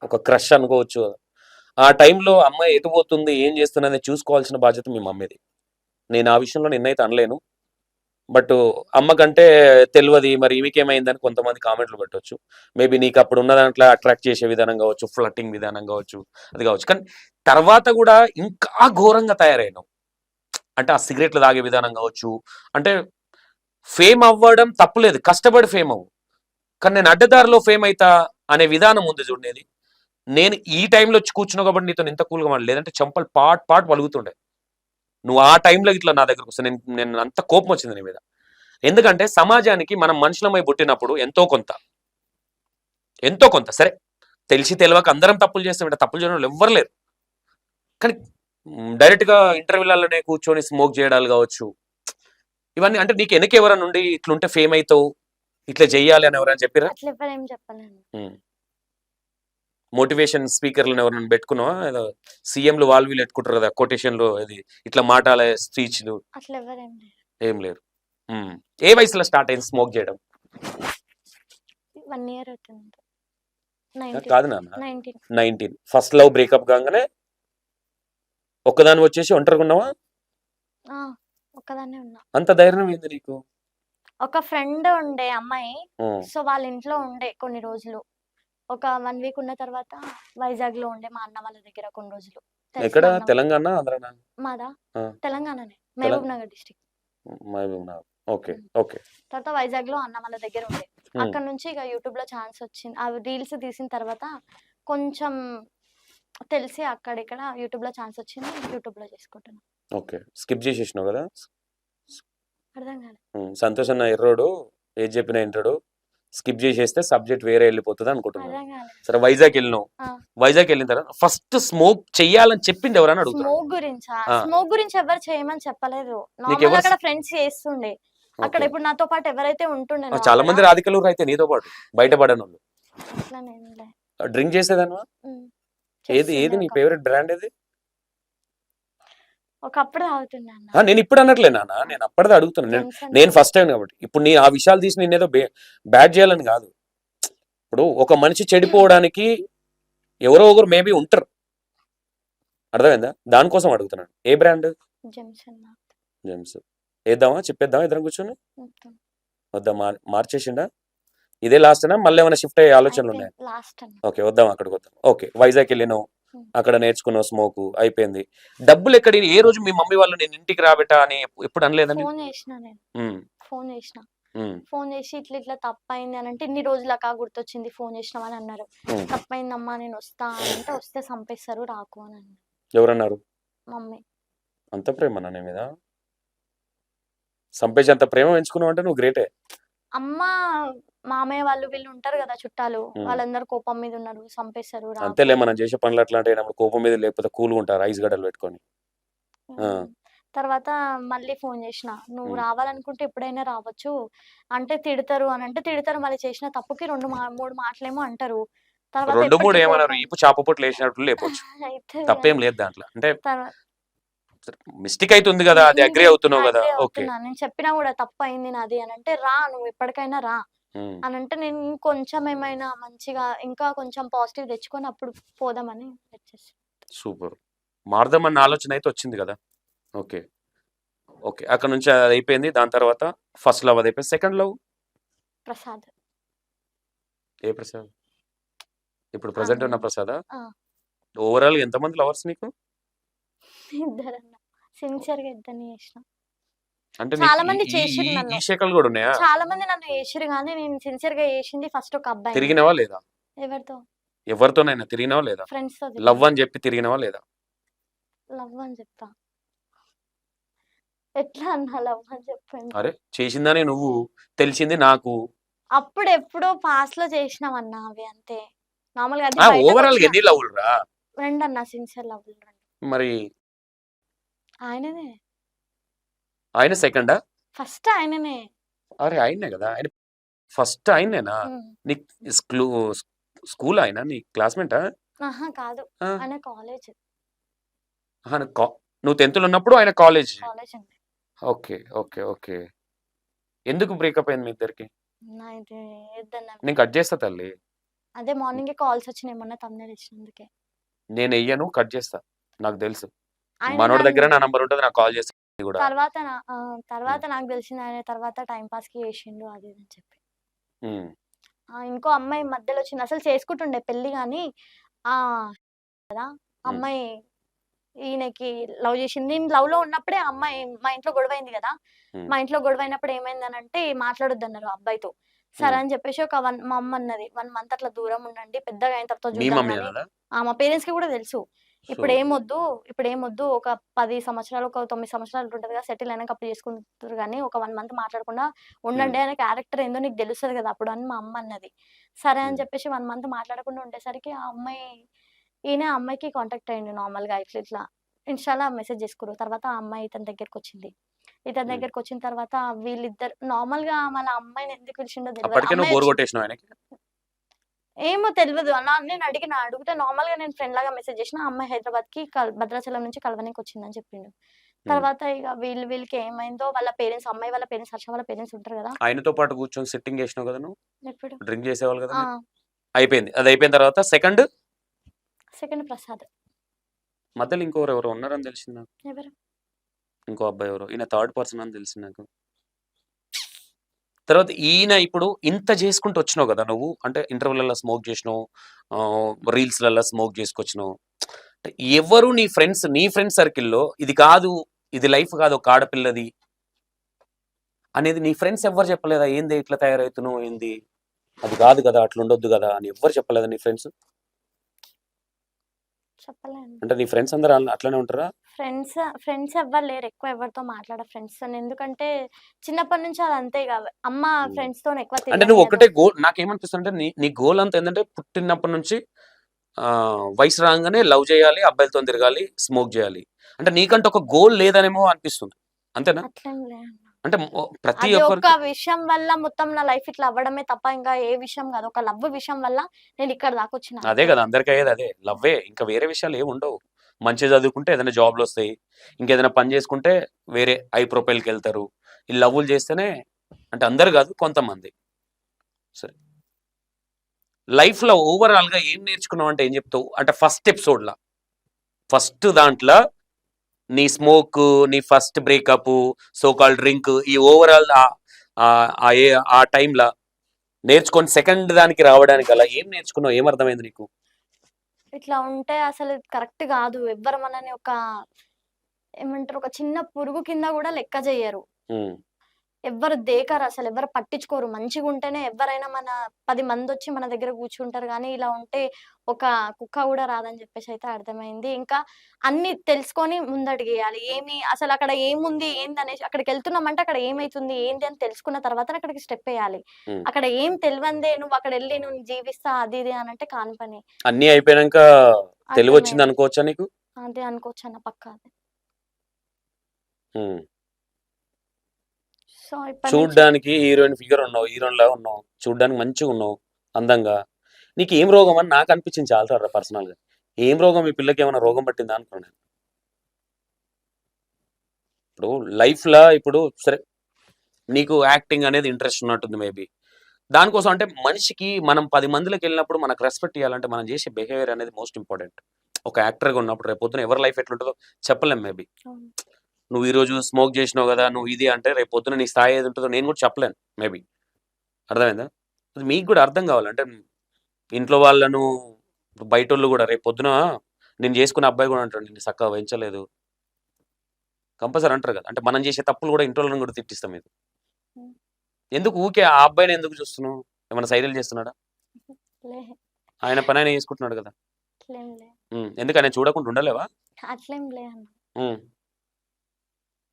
ఒక క్రష్ అనుకోవచ్చు. ఆ టైంలో అమ్మాయి ఎటుపోతుంది, ఏం చేస్తున్నది చూసుకోవాల్సిన బాధ్యత మీ మమ్మీది. నేను ఆ విషయంలో నిన్నైతే అనలేను. బట్ అమ్మకంటే తెలియదు మరి ఈమెకేమైందని కొంతమంది కామెంట్లు పెట్టవచ్చు. మేబీ నీకు అప్పుడు ఉన్న దాంట్లో అట్రాక్ట్ చేసే విధానం కావచ్చు, ఫ్లట్టింగ్ విధానం కావచ్చు, అది కావచ్చు. కానీ తర్వాత కూడా ఇంకా ఘోరంగా తయారైనావు. అంటే ఆ సిగరెట్లు తాగే విధానం కావచ్చు. అంటే ఫేమ్ అవ్వడం తప్పులేదు, కష్టపడి ఫేమ్ అవ్వు. కానీ నేను అడ్డదారిలో ఫేమ్ అవుతా అనే విధానం ఉంది చూడనేది. నేను ఈ టైంలో వచ్చి కూర్చున్నావు కాబట్టి నీతో ఇంత కూల్గా మాట, లేదంటే చంపలు పాటు పలుగుతుండే. నువ్వు ఆ టైంలో ఇట్లా నా దగ్గరకు వస్తే నేను అంత కోపం వచ్చింది నీ మీద. ఎందుకంటే సమాజానికి మనం మనుషులమై పుట్టినప్పుడు ఎంతో కొంత సరే తెలిసి తెలియక అందరం తప్పులు చేస్తాం, తప్పులు చేయడం ఎవ్వరు లేరు. కానీ డైరెక్ట్గా ఇంటర్వ్యూలలోనే కూర్చొని స్మోక్ చేయడాలు కావచ్చు, ఇవన్నీ అంటే నీకు వెనక ఎవరైనా నుండి ఇట్లుంటే ఫేమ్ అవుతావు, ఇట్లా చెయ్యాలి అని ఎవరైనా చెప్పిరా? అట్లా ఎవరేం చెప్పలేను. మోటివేషన్ స్పీకర్లను ఎవరైనా పెట్టుకున్నావా? ఏదో సీఎంలు వాళ్ళు వీళ్ళు పెట్టుకుంటారు కదా కొటేషన్లు, అది ఇట్లా మాటాల స్పీచ్లు అట్లా ఎవరేం లేరు. ఏం లేరు. ఏ వయసులో స్టార్ట్ అయింది స్మోక్ చేయడం? 1 ఇయర్ అవుతుంది. 19. కాదు నాన్న, 19. 19. ఫస్ట్ లవ్ బ్రేకప్ కాగానే ఒక్కదాని వచ్చేసి ఒంటరిగా ఉన్నావా? ఆ! ఒక్కదాన్నే ఉన్నా. అంత ధైర్యం ఏంది నీకు? ఒక ఫ్రెండ్ ఉండే అమ్మాయి. ఉమ్, సో, వాళ్ళ ఇంట్లో ఉండే కొన్ని రోజులు. ఒక 1 వీక్ ఉన్న తర్వాత వైజాగ్‌లో ఉండే మా అన్న వాళ్ళ దగ్గర కొన్ని రోజులు. తెలిసిన ఎక్కడ? అన్న. తెలంగాణ, ఆంధ్రానా? మాదా ఆ, తెలంగాణనే. మహబూబ్ నగర్ డిస్ట్రిక్ట్. మహబూబ్ నగర్. ఓకే హ్మ్. ఓకే. తర్వాత వైజాగ్‌లో అన్న వాళ్ళ దగ్గర ఉండే. ఉమ్, అక్కడి నుంచి ఇక యూట్యూబ్‌లో ఛాన్స్ వచ్చింది. అవి రీల్స్ తీసిన తర్వాత కొంచెం తెలిసి అక్కడిక్కడ యూట్యూబ్‌లో ఛాన్స్ వచ్చింది. యూట్యూబ్‌లో చేసుకుంటున్నా. ఓకే. స్కిప్ చేసేసినావు కదా. అర్థం కాలే. సంతోష్ అన్న ఎర్రోడు ఏది చెప్పినా వింటాడు. స్కిప్ చేసేస్తే సబ్జెక్ట్ వేరే వెళ్ళిపోతుంది అనుకుంటున్నాను. అర్థం కాలే. సరే, వైజాగ్ వెళ్ళినావు. ఆ! వైజాగ్ వెళ్ళిన తర్వాత ఫస్ట్ స్మోక్ చెయ్యాలని చెప్పింది ఎవరని అడుగుతున్నాను. స్మోక్ గురించా? ఆ, స్మోక్ గురించి ఎవరు చేయమని చెప్పలేదు. నార్మల్‌గా నీకెవరు అక్కడ ఫ్రెండ్స్ చేస్తుండే. అక్కడ ఓకే. ఇప్పుడు నాతో పాటు ఎవరైతే ఉంటుండేనో చాలా అక్కడ మంది రాధికలు అయితే నీతో పాటు బయటపడను. అట్లనేంలే. డ్రింక్ చేసేదానివా? హ్మ్. ఏది ఏది నీ ఫేవరెట్ బ్రాండ్ ఏది? ఒకప్పుడు తాగుతుండే అన్న. నేను ఇప్పుడు అనట్లే నాన్న, నేను అప్పటిదే అడుగుతున్నాను. జెమ్సన్ నేను ఫస్ట్ టైం కాబట్టి ఇప్పుడు నీ ఆ విషయాలు తీసి నేనేదో బ్యాడ్ చేయాలని కాదు. ఇప్పుడు ఒక మనిషి చెడిపోవడానికి ఎవరో ఒకరు మేబీ ఉంటారు, అర్థమైందా? దానికోసం అడుగుతున్నాను. ఏ బ్రాండ్? జెమ్సన్ జెమ్స్. వేద్దామా? చెప్పేద్దామా ఇద్దరం కూర్చొని? మొత్తం వద్దా? మార్చేసిండా? ఇదే లాస్ట్ అయినా మళ్ళీ ఏమైనా షిఫ్ట్ అయ్యే ఆలోచనలు ఉన్నాయి? లాస్ట్ అన్న. ఓకే, వద్దాం అక్కడికి వద్దాం. ఓకే, వైజాగ్ వెళ్ళినావు, హ్మ్. అక్కడ నేర్చుకున్నావు స్మోకు, అయిపోయింది. డబ్బులు ఎక్కడి? ఏ రోజు మీ మమ్మీ వాళ్ళు నేను ఇంటికి రాబెట్టా అని ఎప్పుడు అనలేదని? ఫోన్ చేసిన నేను. ఫోన్ చేసిన. ఫోన్ చేసి ఇట్లా ఇట్లా తప్పయింది అని అంటే, ఇన్ని రోజులకా గుర్తొచ్చింది ఫోన్ చేసినావు అని అన్నారు. తప్పైందమ్మా నేను వస్తా అని అంటే, వస్తే చంపేస్తారు రాకు అని అన్నారు. ఎవరన్నారు? మమ్మీ. అంత ప్రేమ నీ మీద? సంపేసి అంత ప్రేమ పెంచుకున్నావు అంటే నువ్వు గ్రేటే. అమ్మ, మామయ్య వాళ్ళు వీళ్ళు ఉంటారు కదా చుట్టాలు, వాళ్ళందరూ కోపం మీద ఉన్నారు, చంపేస్తారు రాకు. అంతేలే, మనం చేసే పనులు అట్లాంటి కోపం మీద లేకపోతే కూల్గా ఉంటారు ఐస్ గడ్డలు పెట్టుకొని. తర్వాత మళ్ళీ ఫోన్ చేసిన, నువ్వు రావాలనుకుంటే ఎప్పుడైనా రావచ్చు, అంటే తిడతారు అని అంటే తిడతారు, మళ్ళీ చేసిన తప్పుకి 2-3 మాటలేమో అంటారు. తర్వాత 2-3 ఎప్పటికీ ఏమన్నారు? కోపం ఈపు చాప పొట్లు వేసినట్లు లేపొచ్చు, అయితది తప్పేం కానీ లేదు దాంట్లో. అంటే తర్వాత మిస్టేక్ అవుతుంది కదా, అది అగ్రి అవుతున్నావు కదా. Agri okay. అవుతున్నా. నేను చెప్పినా కూడా తప్పు అయింది నాది అని అంటే, రా నువ్వు ఎప్పటికైనా రా అని అంటే, నేను ఇంకొంచెం ఏమైనా మంచిగా ఇంకా కొంచెం పాజిటివ్ తెచ్చుకొని అప్పుడు పోదామని వచ్చేసి. సూపర్. మారదామన్న ఆలోచన అయితే వచ్చింది కదా. Okay okay. అక్కడ నుంచి అది అయిపోయింది. దాని తర్వాత ఫస్ట్ లవ్ అది అయిపోయింది. Second love Prasad. ఏ ప్రసాద్? ఇప్పుడు ప్రెసెంట్ ఉన్న ప్రసాదా? ఆ. ఓవరాల్ ఎంతమంది లవర్స్ నీకు? ఇద్దరన్న. సిన్సియర్‌గా ఇద్దరిని చేసిన. అంటే చాలా నీకు మంది ఈ చేసిర్రు ఈ నన్ను. ఈ శకలు కూడా ఉన్నాయా? చాలా మంది నన్ను చేసిర్రు గానీ, నేను సిన్సియర్‌గా చేసింది ఫస్ట్ ఒక అబ్బాయిని. తిరిగినవా లేదా? ఎవరితో? ఎవరితోనైనా తిరిగినవా లేదా? ఫ్రెండ్స్‌తో లవ్ అని చెప్పి తిరిగినవా లేదా? లవ్ అని చెప్తా. ఎట్లా అన్నా లవ్ అని చెప్పండి. అరే, చేసిందని నువ్వు, తెలిసింది నాకు. అప్పుడెప్పుడో పాస్ట్‌లో చేసినామన్నా అవి అంతే. నార్మల్‌గా అది ఓవరాల్ బయటకొచ్చిన ఎన్ని లవ్లు రా? రెండన్నా సిన్సియర్ లవ్‌లు 2. మరి ఆయననే. ఆయన సెకండా? ఫస్ట్ ఆయననే. అరే ఆయన్నే కదా, ఆయన ఫస్ట్ ఆయనేనా? నీకు స్కూల్ ఆయన నీ క్లాస్మేటా? ఆహా కాదు. ఆయన కాలేజ్. నువ్వు 10th లో ఉన్నప్పుడు ఆయన కాలేజ్. కాలేజ్ అండి. Okay okay okay. ఎందుకు బ్రేకప్ అయింది మీ ఇద్దరికి? ఇది వద్దన్నా. నేను కట్ చేస్తా తల్లి. అదే మార్నింగే కాల్స్ వచ్చినాయి మొన్న థంబ్‌నెయిల్ ఇచ్చినందుకే. నేను వెయ్యను, కట్ చేస్తా. నాకు తెలుసు ఆయన మనోడి దగ్గర నా నంబర్ ఉంటుంది, నాకు కాల్ చేస్తా కూడా. తర్వాత నాకు తెలిసింది ఆయన తర్వాత టైం పాస్‌కి చేసిండు అది ఇది అని చెప్పి. ఇంకో అమ్మాయి మధ్యలో వచ్చింది. అసలు చేసుకుంటుండే పెళ్లి గాని కదా అమ్మాయి ఈయనకి లవ్ చేసింది. నేను లవ్‌లో ఉన్నప్పుడే ఆ అమ్మాయి మా ఇంట్లో గొడవైంది కదా! మా ఇంట్లో గొడవైనప్పుడు ఏమైందనంటే మాట్లాడొద్దన్నారు ఆ అబ్బాయితో. సరే అని చెప్పేసి మా అమ్మ అన్నది 1 మంత్ అట్లా దూరం ఉండండి. పెద్దగా అయిన తర్వాత చూద్దాం గాని. మా పేరెంట్స్‌కి కూడా తెలుసు. ఇప్పుడేమొద్దు ఒక 10 సంవత్సరాలు, ఒక 9 సంవత్సరాలు ఉంటది కదా! సెటిల్ అయినాక అప్పుడు చేసుకుందురు గాని, ఒక 1 మంత్ మాట్లాడకుండా ఉండండి. ఆయన క్యారెక్టర్ ఏందో నీకు తెలుస్తది కదా అప్పుడు అని మా అమ్మ అన్నది. సరే అని చెప్పేసి 1 మంత్ మాట్లాడకుండా ఉండేసరికి ఈయన ఆ అమ్మాయికి కాంటాక్ట్ అయ్యిండు నార్మల్‌గా ఇట్లా ఇన్‌స్టా‌లో మెసేజ్ చేసుకుర్రు. తర్వాత ఆ అమ్మాయి ఇతని దగ్గరికొచ్చింది. ఇతని ఉమ్. దగ్గరికి వచ్చిన తర్వాత వీళ్ళిద్దరు నార్మల్ గా వాళ్ళ అమ్మాయిని ఎందుకు పిలిచిండో తెలియదు. అప్పటికే నువ్వు అమ్మాయి బోర్ వచ్చి కొట్టేసినావు ఆయనకి. ఏమో తెలియదు అన్న, నేను అడిగితే నార్మల్ గా నేను ఫ్రెండ్ లాగా మెసేజ్ చేసిన, ఆ అమ్మాయి హైదరాబాద్ కి భద్రాచలం నుంచి కలవనికి వచ్చిందని చెప్పిండు. ఉమ్. తర్వాత ఇక వీళ్ళకి ఏమైందో వాళ్ళ పేరెంట్స్, అమ్మాయి వాళ్ళ పేరెంట్స్, హర్ష వాళ్ళ పేరెంట్స్ ఉంటారు కదా. ఆయనతో పాటు కూర్చొని సిట్టింగ్ చేసినావు కదా నువ్వు, ఎప్పుడు డ్రింక్ చేసేవాళ్ళు కదా ఆ మీరు. అయిపోయింది, అది అయిపోయిన తర్వాత సెకండ్ సెకండ్ ప్రసాద్. మధ్యలో ఇంకొకరు ఎవరు ఉన్నారని తెలిసింది నాకు. ఎవరు? ఇంకో అబ్బాయి ఎవరు, ఈయన థర్డ్ పర్సన్ అని తెలిసింది నాకు. తర్వాత ఈయన ఇప్పుడు ఇంత చేసుకుంటూ వచ్చినావు కదా నువ్వు, అంటే ఇంటర్వ్యూలలో స్మోక్ చేసినావు, రీల్స్లలో స్మోక్ చేసుకొచ్చినావు. అంటే ఎవరు నీ ఫ్రెండ్స్ సర్కిల్లో ఇది కాదు, ఇది లైఫ్ కాదు ఒక ఆడపిల్లది అనేది నీ ఫ్రెండ్స్ ఎవ్వరు చెప్పలేదా? ఏంది ఇట్లా తయారవుతున్నావు, ఏంది అది కాదు కదా, అట్లా ఉండొద్దు కదా అని ఎవ్వరు చెప్పలేదా నీ ఫ్రెండ్స్? చెప్పలేను. అంటే నీ ఫ్రెండ్స్ అందరూ అట్లనే ఉంటారా? ఫ్రెండ్స్ ఎవ్వరు లేరు, ఎక్కువ ఎవరితో మాట్లాడ ఫ్రెండ్స్ తో, ఎందుకంటే చిన్నప్పటి నుంచి అది అంతే ఇక అమ్మ ఫ్రెండ్స్ తో ఎక్కువ అంటే నువ్వు ఒకటే తెలియదు. గోల్, నాకేమనిపిస్తుంది అంటే నీ గోల్ అంతా ఏంటంటే పుట్టినప్పటి నుంచి వయసు రాగానే లవ్ చేయాలి, అబ్బాయిలతో తిరగాలి, స్మోక్ చేయాలి, అంటే నీకంటే ఒక గోల్ లేదనేమో అనిపిస్తుంది, అంతేనా? అట్లేం లేదు. అంటే ప్రతి అది ఒక్కరికి ఒక విషయం వల్ల మొత్తం నా లైఫ్ ఇట్లా అవ్వడమే తప్ప ఇంకా ఏ విషయం కాదు. ఒక లవ్ విషయం వల్ల నేను ఇక్కడ దాకా వచ్చిన. అదే కదా అందరికీ అయ్యేది, అదే లవ్వే, ఇంకా వేరే విషయాలు ఏమి ఉండవు. మంచిగా చదువుకుంటే ఏదైనా జాబ్లు వస్తాయి, ఇంకేదైనా పని చేసుకుంటే వేరే హై ప్రొఫైల్కి వెళ్తారు. ఈ లవ్వులు చేస్తేనే, అంటే అందరు కాదు కొంతమంది. సరే, లైఫ్లో ఓవరాల్గా ఏం నేర్చుకున్నావు అంటే ఏం చెప్తావు? అంటే ఫస్ట్ దాంట్లో నీ స్మోక్, నీ first breakup, so call drink, ఈ ఓవరాల్ ఆ టైంలో నేర్చుకొని సెకండ్ దానికి రావడానికి అలా ఏం నేర్చుకున్నావు, ఏం అర్థమైంది నీకు? ఇట్లా ఉంటే అసలు కరెక్ట్ కాదు. ఎవ్వరు మనని ఒక ఏమంటారు, ఒక చిన్న పురుగు కింద కూడా లెక్క చెయ్యరు. ఉమ్, ఎవ్వరు దేకరు, అసలు ఎవ్వరు పట్టించుకోరు. మంచిగా ఉంటేనే ఎవరైనా 10 మంది వచ్చి మన దగ్గర కూర్చుంటారు, కానీ ఇలా ఉంటే ఒక కుక్క కూడా రాదని చెప్పేసి అయితే అర్థమైంది. ఇంకా అన్ని తెలుసుకొని ముందడుగేయాలి. అసలు అక్కడ ఏముంది ఏంది అనేసి, అక్కడికి వెళ్తున్నామంటే అక్కడ ఏమైతుంది ఏంది అని తెలుసుకున్న తర్వాత అక్కడికి స్టెప్ వేయాలి. ఉమ్. అక్కడ ఏం తెలివందే నువ్వు అక్కడ వెళ్ళి నువ్వు జీవిస్తా అది ఇది అని అంటే కాని పని. అన్నీ అయిపోయాక తెలివి వచ్చింది అర్థమైంది. అనుకోవచ్చా నీకు? అదే అనుకోవచ్చు అన్న పక్క. అదే ఉమ్. సో ఇప్పటి నుంచి చూడ్డానికి హీరోయిన్ ఫిగర్ ఉన్నావు, హీరోయిన్ లా ఉన్నావు, చూడ్డానికి మంచిగా ఉన్నావు, అందంగా. నీకు ఏం రోగం అని నాకు అనిపించింది చాలా సార్ పర్సనల్ గా. ఏం రోగం, ఈ పిల్లకి ఏమైనా రోగం పట్టిందా అనుకున్నాను. ఇప్పుడు లైఫ్ లా ఇప్పుడు సరే నీకు యాక్టింగ్ అనేది ఇంట్రెస్ట్ ఉన్నట్టుంది మేబీ, దానికోసం అంటే మనిషికి మనం 10 మందిలోకి వెళ్ళినప్పుడు మనకు రెస్పెక్ట్ ఇవ్వాలంటే మనం చేసే బిహేవియర్ అనేది మోస్ట్ ఇంపార్టెంట్. ఒక యాక్టర్గా ఉన్నప్పుడు రేపు పొద్దున ఎవరి లైఫ్ ఎట్లుంటుందో చెప్పలేం మేబీ. అవును. నువ్వు ఈరోజు స్మోక్ చేసినావు కదా, నువ్వు ఇది అంటే రేపు పొద్దున నీ స్థాయి ఏది ఉంటుందో నేను కూడా చెప్పలేను మేబీ. అర్థమైందా? అది మీకు కూడా అర్థం కావాలంటే ఇంట్లో వాళ్ళను, బయట వాళ్ళు కూడా రేపు పొద్దున నేను చేసుకునే అబ్బాయి కూడా అంటాడు నేను చక్కగా వహించలేదు, కంపల్సరీ అంటారు కదా. అంటే మనం చేసే తప్పులు కూడా ఇంట్లో వాళ్ళని కూడా తిట్టిస్తాం. ఇది ఉమ్. ఎందుకు ఊకే ఆ అబ్బాయిని ఎందుకు చూస్తున్నావు? ఏమైనా సైకిల్ చేస్తున్నాడా? లే ఆయన పని ఆయన చేసుకుంటున్నాడు కదా. అట్లేం లే ఎందుకు ఆయన చూడకుండా ఉండలేవా? అట్లేం లే అన్న.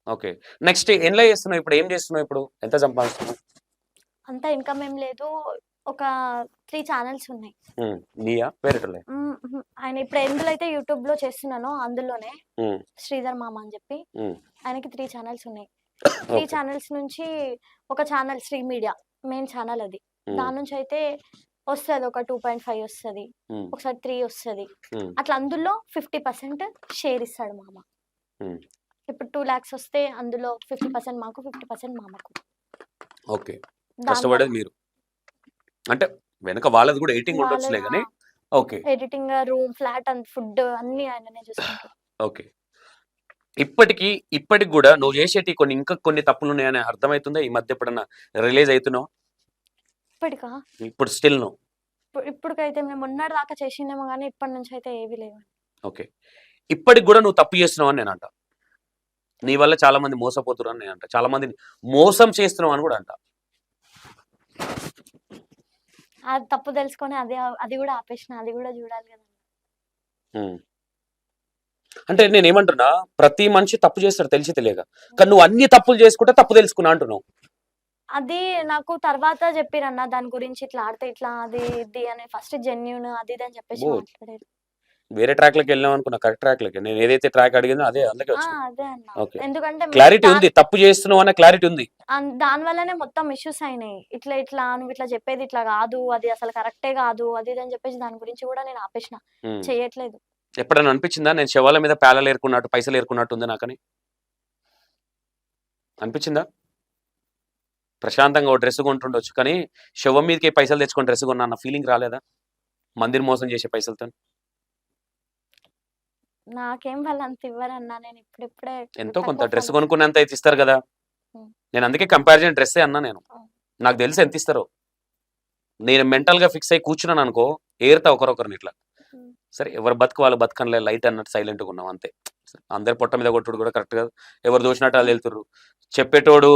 ఓకే, నెక్స్ట్ ఎలా చేస్తున్నావు ఇప్పుడు, ఏం చేస్తున్నావు ఇప్పుడు, ఎంత సంపాదిస్తున్నావు? అంత ఇన్కమ్ ఏం లేదు. ఒక 3 ఛానల్స్ ఉన్నాయి. నీయా వేరే? ఆయన ఇప్పుడు ఎందులో అయితే యూట్యూబ్ లో చేస్తున్నానో అందులోనే శ్రీధర్ మామ అని చెప్పి ఆయనకి 3 ఛానల్స్ ఉన్నాయి. 3 ఛానల్స్ నుంచి ఒక channel Sri media main channel, అది దాని నుంచి అయితే వస్తుంది ఒక 2.5 వస్తుంది, ఒకసారి 3 వస్తుంది. అట్లా అందులో 50% షేర్ ఇస్తాడు మామ. ఇప్పుడు 2 lakhs వస్తే అందులో 50% మాకు, 50% మామకు. ఓకే, కష్టపడేది మీరు, అంటే వెనక వాళ్ళది కూడా ఎడిటింగ్ ఉండొచ్చులే కానీ. Okay, editing, room, flat and food అన్ని ఆయననే చూసుకుంటారు. ఓకే, ఇప్పటికి కూడా నువ్వు చేసేటి ఇంకా కొన్ని తప్పులు ఉన్నాయని అర్థమవుతుందా? ఈ మధ్య ఎప్పుడన్నా రిలీజ్ అవుతున్నావు? ఇప్పటికా? ఇప్పుడు స్టిల్ నో. ఇప్పటికైతే మేము మొన్నటి దాకా చేసిందేమో కానీ ఇప్పటి నుంచి అయితే ఏవి లేవు. ఓకే, ఇప్పటికి కూడా నువ్వు తప్పు చేస్తున్నావు అని నేను అంట. నీ వల్ల చాలా మంది మోసపోతున్నారు అని నేను అంట, చాలా మందిని మోసం చేస్తున్నావు అని కూడా అంట. అది తప్పు తెలుసుకొని అది కూడా ఆపేసిన, అది కూడా చూడాలి కదా. అంటే నేను ఏమంటున్నా, ప్రతి మనిషి తప్పు చేస్తాడు తెలిసి తెలియక, కానీ నువ్వు అన్ని తప్పులు చేసుకుంటే తప్పు తెలుసుకున్నా అంటున్నావు. అది నాకు తర్వాత చెప్పిరన్న దాని గురించి, ఇట్లా ఆడితే ఇట్లా అది ఇది అని. ఫస్ట్ జెన్యూన్ అది ఇది అని చెప్పేసి మాట్లాడారు. వేరే ట్రాక్ లోకి వెళ్ళాం అనుకున్నా, కరెక్ట్ ట్రాక్ లోకి. నేను ఏదైతే ట్రాక్ అడిగిందో అదే, అందుకే ఆ! వచ్చింది. అదే అన్న. ఓకే, ఎందుకంటే క్లారిటీ ఉంది, తప్పు చేస్తున్నావు అన్న క్లారిటీ ఉంది. దాని వల్లనే మొత్తం ఇష్యూస్ అయినాయి. ఇట్లా నువ్వు ఇట్లా చెప్పేది ఇట్లా గాదు. అది అసలు కరెక్టే గాదు. అది ఇది అని చెప్పేసి దాని గురించి గూడా నేను ఆపేసిన. ఉమ్. చెయ్యట్లేదు. ఎప్పుడైనా అనిపించిందా నేను శవాల మీద పేలలు ఏరుకున్నట్టు, పైసలు ఏరుకున్నట్టు ఉంది నాకని అనిపించిందా? ప్రశాంతంగా ఓ డ్రెస్ కొంటుండొచ్చు, కానీ శవం మీదకి పైసలు తెచ్చుకొని డ్రెస్ కొన్నా అన్న ఫీలింగ్ రాలేదా? మందిని మోసం చేసే పైసలతో. నాకేం వాళ్ళంత ఇవ్వరన్నా. నేను ఇప్పుడిప్పుడే ఎంతో కొంత తక్కువ డ్రెస్ ఫండ్స్. కొనుక్కునేంత అయితే ఇస్తారు కదా. హ్మ్. నేను అందుకే కంపారిజన్ డ్రెస్సే అన్నా నేను. హ్మ్. నాకు తెలిసి ఎంత ఇస్తారో. నేను మెంటల్ గా ఫిక్స్ అయ్యి కూర్చున్నాను అనుకో, ఏరుతా ఒకరొకరిని ఇట్లా. హ్మ్. సరే, ఎవరు బతుకు వాళ్ళు బతకనిలే, లైట్ అన్నట్టు సైలెంట్గా ఉన్నాం అంతే. అందరి పొట్ట మీద కొట్టుడు కూడా కరెక్ట్ కాదు. ఎవరు దోచినట్టు వాళ్ళు వెళ్తుర్రు. చెప్పేటోడు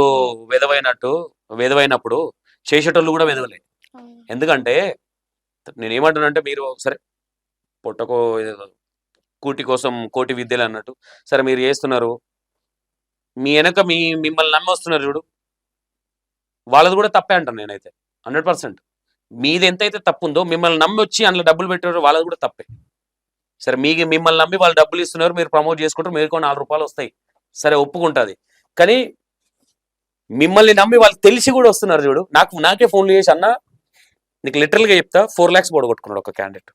వెదవైనప్పుడు చేసేటోళ్ళు కూడా వెదవలే. హ్మ్. ఎందుకంటే నేనేమంటానంటే, మీరు సరే పొట్టకో ఏదో కూటి కోసం కోటి విద్యలు అన్నట్టు, సరే మీరు చేస్తున్నారు, మీ వెనక మిమ్మల్ని నమ్మి వస్తున్నారు చూడు, వాళ్ళది కూడా తప్పే అంటాను నేనైతే 100%. మీది ఎంతైతే తప్పు ఉందో, మిమ్మల్ని నమ్మి వచ్చి అందులో డబ్బులు పెట్టారో వాళ్ళది కూడా తప్పే. సరే, మిమ్మల్ని నమ్మి వాళ్ళు డబ్బులు ఇస్తున్నారు, మీరు ప్రమోట్ చేసుకుంటారు, మీకు 4 రూపాయలు వస్తాయి, సరే ఒప్పుకుంటుంది. కానీ మిమ్మల్ని నమ్మి వాళ్ళు తెలిసి కూడా వస్తున్నారు చూడు, నాకే ఫోన్లు చేసి, అన్న నీకు లిటరల్గా చెప్తా, 4 lakhs పొడగొట్టుకున్నాడు ఒక క్యాండిడేట్.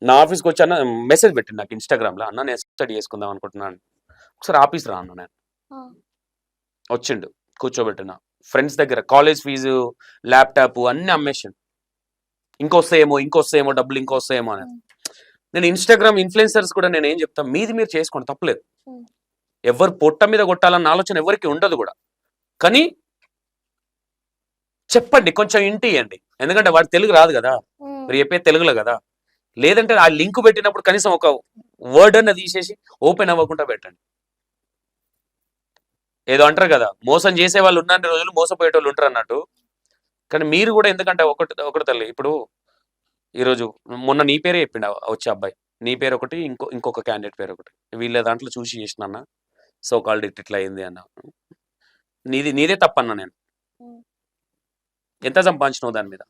నా ఆఫీస్కి వచ్చి అన్న మెసేజ్ పెట్టింది నాకు ఇన్స్టాగ్రామ్లో, అన్న నేను స్టడీ చేసుకుందాం అనుకుంటున్నాను, ఒకసారి ఆఫీస్ రా అన్న. నేను వచ్చిండు, కూర్చోబెట్టిన ఫ్రెండ్స్ దగ్గర కాలేజ్ ఫీజు, ల్యాప్టాప్ అన్ని అమ్మేసాను. ఇంకొస్తాయేమో డబ్బులు, ఇంకొస్తాయేమో అని. నేను ఇన్స్టాగ్రామ్ ఇన్ఫ్లుయెన్సర్స్ కూడా నేను ఏం చెప్తాను, మీది మీరు చేసుకోండి, తప్పలేదు. ఎవరు పొట్ట మీద కొట్టాలన్న ఆలోచన ఎవరికి ఉండదు కూడా. కానీ చెప్పండి, కొంచెం ఇంటి ఇవ్వండి, ఎందుకంటే వాడు తెలుగు రాదు కదా, మీరు చెప్పేది తెలుగులో కదా. లేదంటే ఆ లింక్ పెట్టినప్పుడు కనీసం ఒక వర్డ్ అన్న తీసేసి ఓపెన్ అవ్వకుండా పెట్టండి. ఏదో అంటారు కదా, మోసం చేసే వాళ్ళు ఉన్న రోజులు మోసపోయేటోళ్ళు ఉంటారు అన్నట్టు. కానీ మీరు కూడా, ఎందుకంటే ఒకటి తల్లి, ఇప్పుడు ఈరోజు మొన్న నీ పేరే చెప్పిండు వచ్చే అబ్బాయి, నీ పేరు ఒకటి, ఇంకొక క్యాండిడేట్ పేరు ఒకటి, వీళ్ళ దాంట్లో చూసి చేసిన అన్న, సో కాల్డ్ ఇట్లా అయింది అన్న. నీదే తప్పన్నా. నేను ఎంత సంపాదించినావు దాని మీద?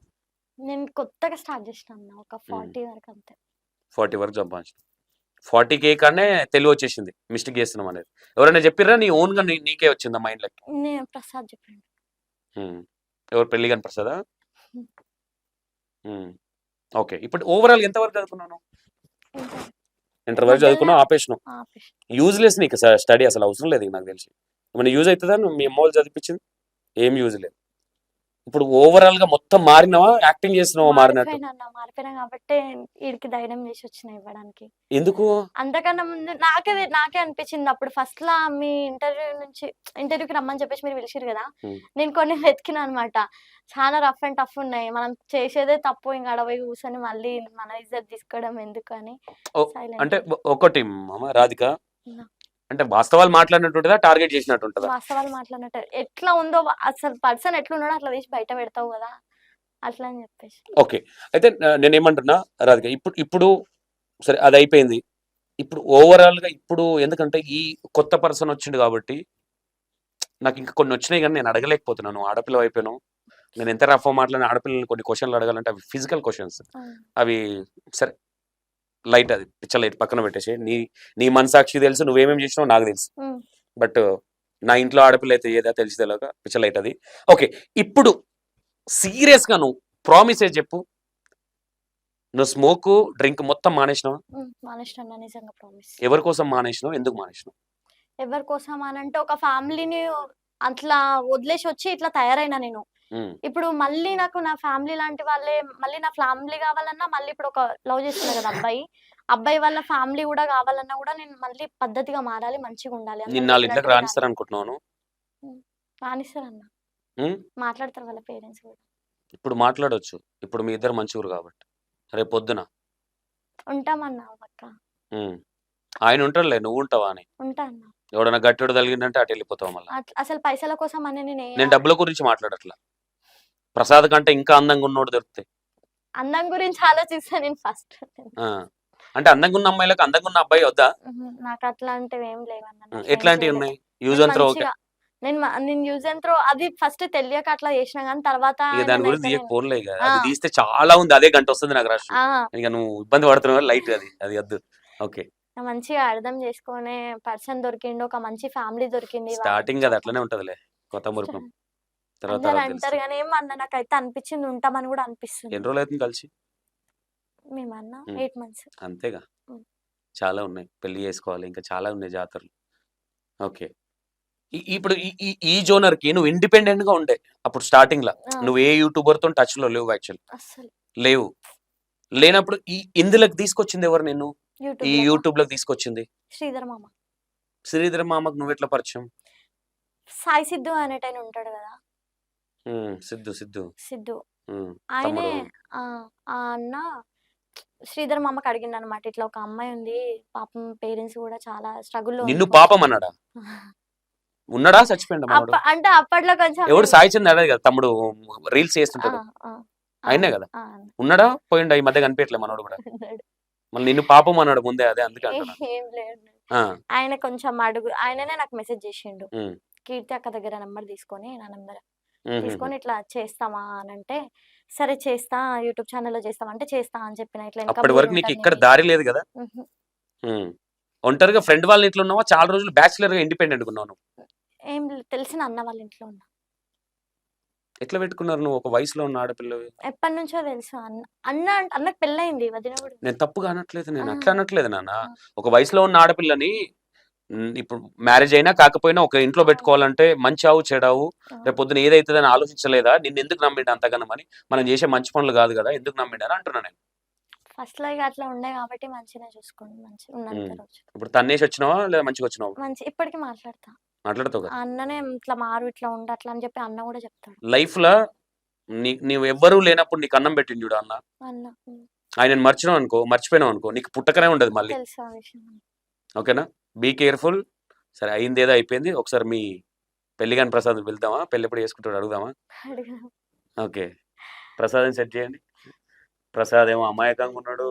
నేను కొత్తగా స్టార్ట్ చేసిన అన్న, ఒక 40 వరకు అంతే. 40 వరకు సంపాదించిన. 40K కానీ తెలివి వచ్చేసింది మిస్టేక్ చేస్తున్నాం అనేది. ఎవరైనా చెప్పిర్రా, నీ ఓన్ గా నీకే వచ్చిందా మైండ్ లెక్క? నేను ప్రసాద్ చెప్పాను. ఎవరు, పెళ్లి కానీ ప్రసాదా? ఓకే, ఇప్పుడు ఓవరాల్ ఎంత వరకు చదువుకున్నాను? ఇంటర్ వరకు చదువుకున్నావు, ఆపేసినావు. యూజ్లెస్ నీకు స్టడీ, అసలు అవసరం లేదు నాకు తెలిసి. ఏమైనా యూజ్ అవుతుందా మీ అమ్మ వాళ్ళు చదివించింది? ఏం యూజ్ లేదు. ఇప్పుడు ఓవరాల్ గా మొత్తం మారినావా, యాక్టింగ్ చేస్తున్నావా మారినట్టు? మారిపోయినా కాబట్టి వీడికి ధైర్యం చేసి వచ్చిన ఇవ్వడానికి. ఎందుకు? అంతకన్నా ముందు నాకే అనిపించింది అప్పుడు ఫస్ట్ లా, మీ ఇంటర్వ్యూకి రమ్మని చెప్పేసి మీరు పిలిచిరు కదా, నేను కొన్ని వెతికినా అనమాట. చాలా రఫ్ అండ్ టఫ్ ఉన్నాయి, మనం చేసేదే తప్పు, ఇంకా అడవి కూర్చొని మళ్ళీ మన ఇజ్జత్ తీసుకోవడం ఎందుకు అని. అంటే ఒకటి రాధిక, అంటే వాస్తవాలు మాట్లాడినట్టుంటదా, టార్గెట్ చేసినట్టు ఉంటుందా? వాస్తవాలు మాట్లాడినట్టు. ఎట్లా ఉందో అసలు పర్సన్ ఎట్లున్నాడో అట్లా తీసి బయట పెడతావు కదా, అట్లా అని చెప్పేసి. ఓకే, అయితే నేనేమంటున్నా రాధిక, ఇప్పుడు సరే అది అయిపోయింది. ఇప్పుడు ఓవరాల్ గా ఇప్పుడు, ఎందుకంటే ఈ కొత్త పర్సన్ వచ్చిండు కాబట్టి నాకు ఇంకా కొన్ని వచ్చినాయి, కానీ నేను అడగలేకపోతున్నాను. ఆడపిల్ల అయిపోయాను, నేను ఎంత రఫ్ మాట్లాడిన ఆడపిల్లని కొన్ని క్వశ్చన్లు అడగాలంటే అవి ఫిజికల్ క్వశ్చన్స్. అవి సరే లైట్, అది పిచ్చ లైట్ పక్కన పెట్టేసి, నీ మనసాక్షి తెలుసు, నువ్వేమేమి చేసినావు నాకు తెలుసు. బట్ నా ఇంట్లో ఆడపిల్ల అయితే ఏదా తెలిసి తెలియక పిచ్చ లైట్ అది. ఓకే, ఇప్పుడు సీరియస్ గా నువ్వు ప్రామిస్ చెప్పు, నువ్వు స్మోక్ డ్రింక్ మొత్తం మానేసినావా? మానేసినా, నిజంగా ప్రామిస్. ఎవరి కోసం మానేసినావు, ఎందుకు మానేసినావు? ఎవరి కోసం అని అంటే, ఒక ఫ్యామిలీని అట్లా వదిలేసి వచ్చి ఇట్లా తయారైనా నేను. ఇప్పుడు మళ్ళీ నాకు నా ఫ్యామిలీ లాంటి వాళ్ళే, మళ్ళీ నా ఫ్యామిలీ కావాలన్నా, మళ్ళీ ఇప్పుడు ఒక లవ్ చేస్తున్నా కదా అబ్బాయి వాళ్ళ ఫ్యామిలీ కూడా కావాలన్నా కూడా నేను మళ్ళీ పద్ధతిగా మారాలి, మంచిగా ఉండాలి. రానిస్తారనుకుంటున్నాను. రానిస్తారన్న, మాట్లాడతారు వాళ్ళ పేరెంట్స్ కూడా. ఇప్పుడు మాట్లాడొచ్చు, ఇప్పుడు మీ ఇద్దరు మంచిగురు కాబట్టి. రేపు పొద్దున ఉంటామన్నా పక్క. ఆయన ఉంటాడులే, నువ్వు ఉంటావా అని. ఉంటా అన్న. ఎవడన్నా గట్టిడు తగిలిందంటే అటు వెళ్ళిపోతావు మళ్ళీ. అసలు పైసల కోసం అని నేను డబ్బుల గురించి మాట్లాడట్లా, ప్రసాద్ కంటే ఇంకా అందంగా ఉన్నోడు దొరికితే. అందం గురించి ఆలోచిస్తా నేను ఫస్ట్. అంటే అందంగా ఉన్న అమ్మాయిలకు అందంగా ఉన్న అబ్బాయి వద్దా? నాకు అట్లాంటివి ఏం లేవన్నా. ఎట్లాంటివి ఉన్నాయి? యూజ్ అంతా ఓకే. నేను యూజ్ అండ్ త్రో అది ఫస్ట్ తెలియక అట్లా చేసిన కానీ తర్వాత ఇక దాని గురించి నేనైతే తీయక పోన్లే ఇక ఆ, అది తీస్తే చాలా ఉంది అదే గంట వస్తుంది నాకు రష్ ఆ, ఇక నువ్వు ఇబ్బంది పడుతున్నావు లైట్ అది వద్దు ఓకే మంచిగా అర్థం చేసుకునే పర్సన్ దొరికిండు, ఒక మంచి ఫ్యామిలీ దొరికింది వాళ్ళ స్టార్టింగ్ అది నుంచి అట్లనే ఉంటదిలే కొత్త మురుపం తర్వాత అందరు తర్వాత అంటారు తెలుస్తుంది కానీ ఏమన్నా నాకైతే అనిపించింది ఉంటామని కూడా అనిపిస్తుంది. ఎన్ని రోజులు అవుతుంది కలిసి మేమన్నా ఉమ్, 8 months. అంతేగా చాలా ఉన్నాయి పెళ్లి చేసుకోవాలి ఇంకా చాలా ఉన్నాయి జాతరలు ఓకే ఇప్పుడు ఈ జోనర్ కి నువ్వు ఇండిపెండెంట్ గా ఉండే అప్పుడు స్టార్టింగ్ లా నువ్వు ఏ యూట్యూబర్ తో టచ్ లో లేవు యాక్చువల్ అస్సలు లేవు లేనప్పుడు ఇందులోకి తీసుకొచ్చింది ఎవరు నేను ఈ యూట్యూబ్ యూట్యూబ్ లోకి తీసుకొచ్చింది శ్రీధర్ మామ, శ్రీధర్ మామకు నువ్వు ఎట్లా పరిచయం సాయి సిద్ధు అనేటైన ఉంటాడు కదా, సిద్ధు సిద్ధు సిద్ధు ఆయనే. తమ్ముడు ఆ ఆ అన్న శ్రీధర్ మామకి అడిగిండు అనమాట, ఇట్లా ఒక అమ్మాయి ఉంది పాపం, పేరెంట్స్ కూడా చాలా స్ట్రగుల్లో నిన్ను పాపం అన్నాడా ఉన్నాడా చచ్చిపోయిండా మనోడు అంటే అప్పట్లో కొంచెం ఎవడు సాయి చంద్ అడేది కదా తమ్ముడు రీల్స్ ఆ, చేస్తుంటాడు ఆ, ఆయనే కదా ఆ, ఉన్నాడా పోయిండా ఈ మధ్య కనిపించలే మనోడు కూడా అన్నాడు. మళ్ళీ నిన్ను పాపం అన్నాడు ముందే అదే అందుకే అంటున్నా ఏం లేదు, ఆ, ఆయన కొంచెం అడుగు, ఆయననే నాకు మెసేజ్ చేసిండు, ఉమ్, కీర్తి అక్క దగ్గర నెంబర్ తీసుకొని, నా నెంబర్ ఉమ్, తీసుకొని ఇట్లా చేస్తామా అని అంటే, సరే చేస్తా, యూట్యూబ్ ఛానల్లో చేస్తామంటే చేస్తా అని చెప్పిన. ఇట్లా వెనక అప్పటి ముందు వరకు నీకు ఉంటుంది ఇక్కడ నీది. దారి లేదు కదా ఉహు. ఉమ్. ఒంటరిగా ఫ్రెండ్ వాళ్ళ ఇంట్లో ఉన్నావా చాలా రోజులు బ్యాచులర్ గా ఇండిపెండెంట్ ఉన్నావు నువ్వు ఏం తెలిసిన అన్న వాళ్ళ ఇంట్లో ఉన్నా, ఎట్లా పెట్టుకున్నారు నువ్వు ఒక వయసులో ఉన్న ఆడపిల్లవి ఎప్పటి నుంచో తెలుసు అన్న. అన్నకు పెళ్ళయింది, వదిన కూడా ఉంది. నేను తప్పుగా అనట్లేదు నేను ఆ, అట్లా అనట్లేదు నాన్న ఆ, ఒక వయసులో ఉన్న ఆడపిల్లని ఇప్పుడు మ్యారేజ్ అయినా కాకపోయినా ఒక ఇంట్లో పెట్టుకోవాలంటే మంచి ఆవు చెడావు ఆ. రేపు పొద్దున ఏదైతుందని ఆలోచించలేదా నిన్ను ఎందుకు నమ్మిండు అంతగానమని మనం చేసే మంచి పనులు కాదు కదా ఎందుకు నమ్మిండని అంటున్నా నేను ఫస్ట్ లో ఇక అట్లా ఉండే కాబట్టి మంచిగా చూసుకోండి, మంచిగా ఉన్నంత ఉమ్. రోజు ఇప్పుడు తన్నేసి వచ్చినావా లేదా మంచిగా వచ్చినావా మంచి. ఇప్పటికి మాట్లాడతా, మాట్లాడుతావు ఆ కదా అన్ననే ఇట్లా మారు, ఇట్లా ఉండు అట్లా అని చెప్పి అన్న కూడా చెప్తాడు. లైఫ్ లో నీవు ఎవ్వరూ లేనప్పుడు నీకు అన్నం పెట్టిండు చూడు అన్న అన్న ఆయన మర్చినావు అనుకో మర్చిపోయినావు అనుకో నీకు పుట్టకనే ఉండదు మళ్ళీ తెలుసు ఆ విషయం. ఓకేనా బీ కేర్ఫుల్ సరే అయింది ఏదో అయిపోయింది ఒకసారి మీ పెళ్లి కాని ప్రసాద్ వెళ్దామా పెళ్లి ఎప్పుడు చేసుకుంటాడు అడుగుదామా అడుగు. ఓకే ప్రసాద్ సెట్ చేయండి ప్రసాద్ ఏమో అమాయకంగా ఉన్నాడు